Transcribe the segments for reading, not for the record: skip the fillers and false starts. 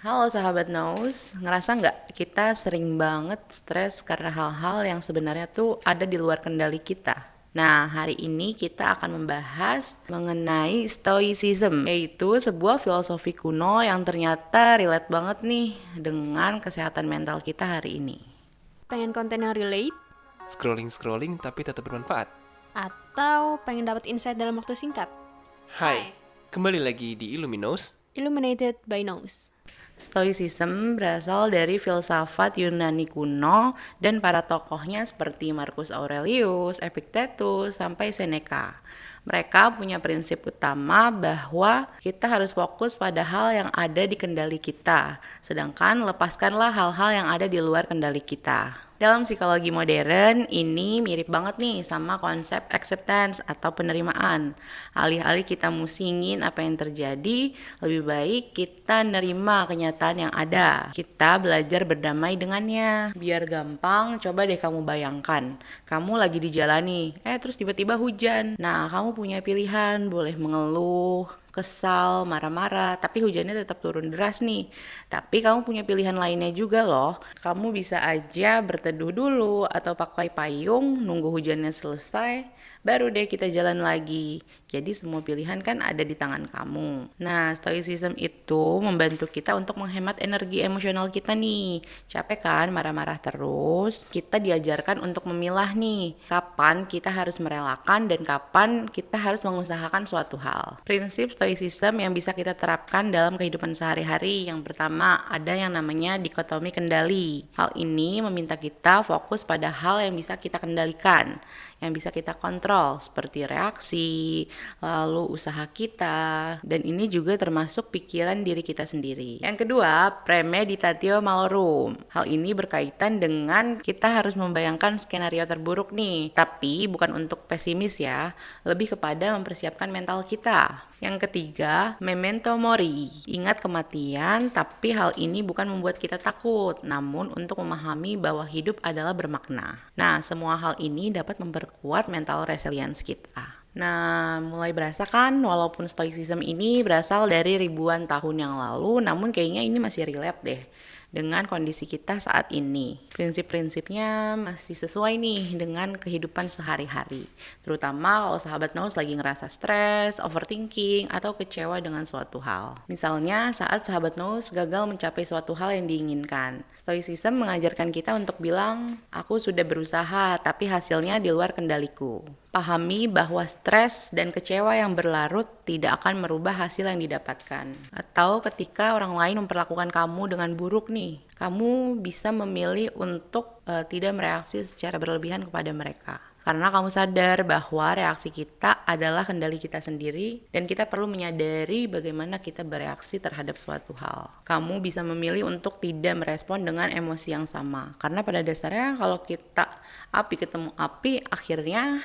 Halo sahabat Nose, ngerasa nggak kita sering banget stres karena hal-hal yang sebenarnya tuh ada di luar kendali kita? Nah, hari ini kita akan membahas mengenai Stoicism, yaitu sebuah filosofi kuno yang ternyata relate banget nih dengan kesehatan mental kita hari ini. Pengen konten yang relate, Scrolling-scrolling tapi tetap bermanfaat. atau pengen dapat insight dalam waktu singkat? Hai, kembali lagi di Illuminos. Illuminated by Nose. Stoicism berasal dari filsafat Yunani kuno dan para tokohnya seperti Marcus Aurelius, Epictetus, sampai Seneca. Mereka punya prinsip utama bahwa kita harus fokus pada hal yang ada di kendali kita, sedangkan lepaskanlah hal-hal yang ada di luar kendali kita. Dalam psikologi modern, ini mirip banget nih sama konsep acceptance atau penerimaan. Alih-alih kita musingin apa yang terjadi, lebih baik kita nerima kenyataan yang ada. Kita belajar berdamai dengannya. Biar gampang, coba deh kamu bayangkan. Kamu lagi di jalan nih, terus tiba-tiba hujan. Nah, kamu punya pilihan, boleh mengeluh, kesal, marah-marah, tapi hujannya tetap turun deras nih. Tapi kamu punya pilihan lainnya juga loh. Kamu bisa aja berteduh dulu atau pakai payung, nunggu hujannya selesai, baru deh kita jalan lagi. Jadi semua pilihan kan ada di tangan kamu. Nah, stoicism itu membantu kita untuk menghemat energi emosional kita nih. Capek kan marah-marah terus? Kita diajarkan untuk memilah nih, kapan kita harus merelakan dan kapan kita harus mengusahakan suatu hal. Prinsip stoicism yang bisa kita terapkan dalam kehidupan sehari-hari. Yang pertama, ada yang namanya dikotomi kendali. Hal ini meminta kita fokus pada hal yang bisa kita kendalikan, yang bisa kita kontrol, seperti reaksi, lalu usaha kita, dan ini juga termasuk pikiran diri kita sendiri. Yang kedua, premeditatio malorum. Hal ini berkaitan dengan kita harus membayangkan skenario terburuk nih, tapi bukan untuk pesimis ya, lebih kepada mempersiapkan mental kita. Yang ketiga, memento mori. Ingat kematian, tapi hal ini bukan membuat kita takut, namun untuk memahami bahwa hidup adalah bermakna. Nah, semua hal ini dapat memperkuat mental resilience kita. Nah, mulai berasa kan walaupun stoicism ini berasal dari ribuan tahun yang lalu, namun kayaknya ini masih relate deh dengan kondisi kita saat ini. Prinsip-prinsipnya masih sesuai nih dengan kehidupan sehari-hari. Terutama kalau sahabat Nose lagi ngerasa stres, overthinking, atau kecewa dengan suatu hal. Misalnya saat sahabat Nose gagal mencapai suatu hal yang diinginkan. Stoicism mengajarkan kita untuk bilang, aku sudah berusaha tapi hasilnya di luar kendaliku. Pahami bahwa stres dan kecewa yang berlarut tidak akan merubah hasil yang didapatkan. Atau ketika orang lain memperlakukan kamu dengan buruk nih, kamu bisa memilih untuk tidak mereaksi secara berlebihan kepada mereka. Karena kamu sadar bahwa reaksi kita adalah kendali kita sendiri dan kita perlu menyadari bagaimana kita bereaksi terhadap suatu hal. Kamu bisa memilih untuk tidak merespon dengan emosi yang sama. Karena pada dasarnya kalau kita api ketemu api, akhirnya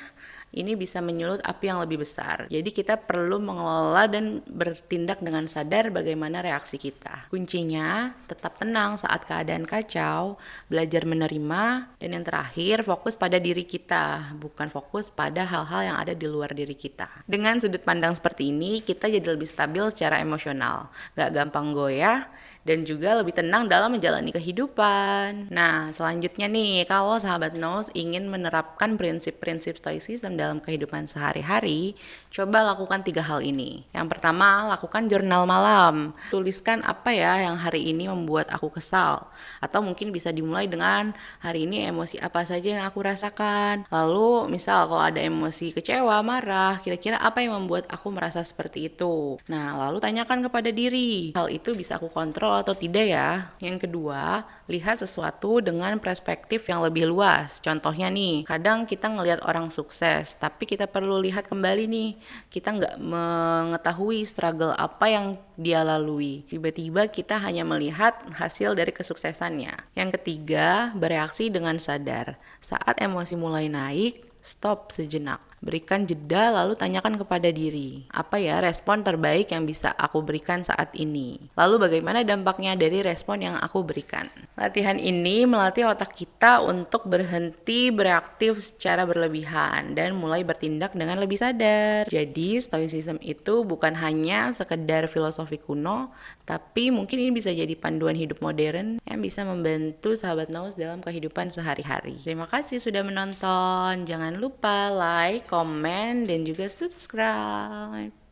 ini bisa menyulut api yang lebih besar. Jadi kita perlu mengelola dan bertindak dengan sadar bagaimana reaksi kita. Kuncinya tetap tenang saat keadaan kacau, belajar menerima, dan yang terakhir fokus pada diri kita, bukan fokus pada hal-hal yang ada di luar diri kita. Dengan sudut pandang seperti ini, kita jadi lebih stabil secara emosional, gak gampang goyah, dan juga lebih tenang dalam menjalani kehidupan. Nah, selanjutnya nih, kalau sahabat Nose ingin menerapkan prinsip-prinsip stoicism dalam kehidupan sehari-hari, coba lakukan 3 hal ini. Yang pertama, lakukan jurnal malam. Tuliskan apa ya yang hari ini membuat aku kesal. Atau mungkin bisa dimulai dengan hari ini emosi apa saja yang aku rasakan. Lalu, misal kalau ada emosi kecewa, marah, kira-kira apa yang membuat aku merasa seperti itu. Nah, lalu tanyakan kepada diri, hal itu bisa aku kontrol atau tidak ya. Yang kedua, lihat sesuatu dengan perspektif yang lebih luas. Contohnya nih, kadang kita ngelihat orang sukses, tapi kita perlu lihat kembali nih, kita nggak mengetahui struggle apa yang dia lalui. Tiba-tiba kita hanya melihat hasil dari kesuksesannya. Yang ketiga, bereaksi dengan sadar. Saat emosi mulai naik, stop sejenak. Berikan jeda lalu tanyakan kepada diri, apa ya respon terbaik yang bisa aku berikan saat ini? Lalu bagaimana dampaknya dari respon yang aku berikan? Latihan ini melatih otak kita untuk berhenti bereaktif secara berlebihan dan mulai bertindak dengan lebih sadar. Jadi stoicism itu bukan hanya sekedar filosofi kuno, tapi mungkin ini bisa jadi panduan hidup modern yang bisa membantu sahabat Naus dalam kehidupan sehari-hari. Terima kasih sudah menonton. Jangan lupa like, komen, dan juga subscribe.